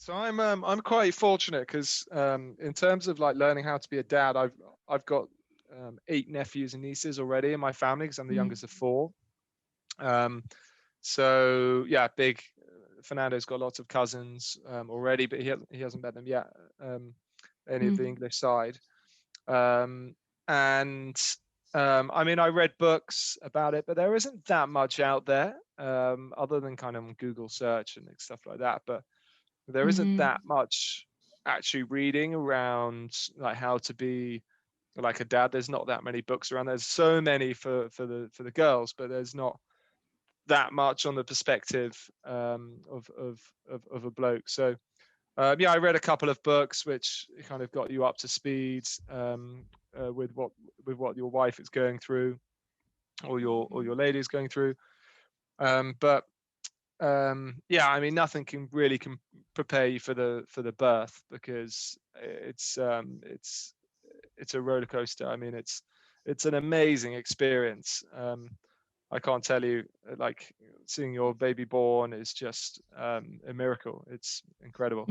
So I'm quite fortunate because in terms of like learning how to be a dad, I've got 8 nephews and nieces already in my family because I'm the youngest of 4. Um, so yeah, big. Fernando's got lots of cousins already, but he hasn't met them yet. Any of the English side, and I mean, I read books about it, but there isn't that much out there other than kind of Google search and stuff like that. But there isn't that much actually reading around like how to be like a dad. There's not that many books around. There's so many for the girls, but there's not that much on the perspective of a bloke. So yeah, I read a couple of books which kind of got you up to speed with what your wife is going through, or your lady is going through. But yeah, I mean, nothing can prepare you for the birth, because it's a roller coaster. I mean, it's an amazing experience. I can't tell you, like, seeing your baby born is just a miracle. It's incredible.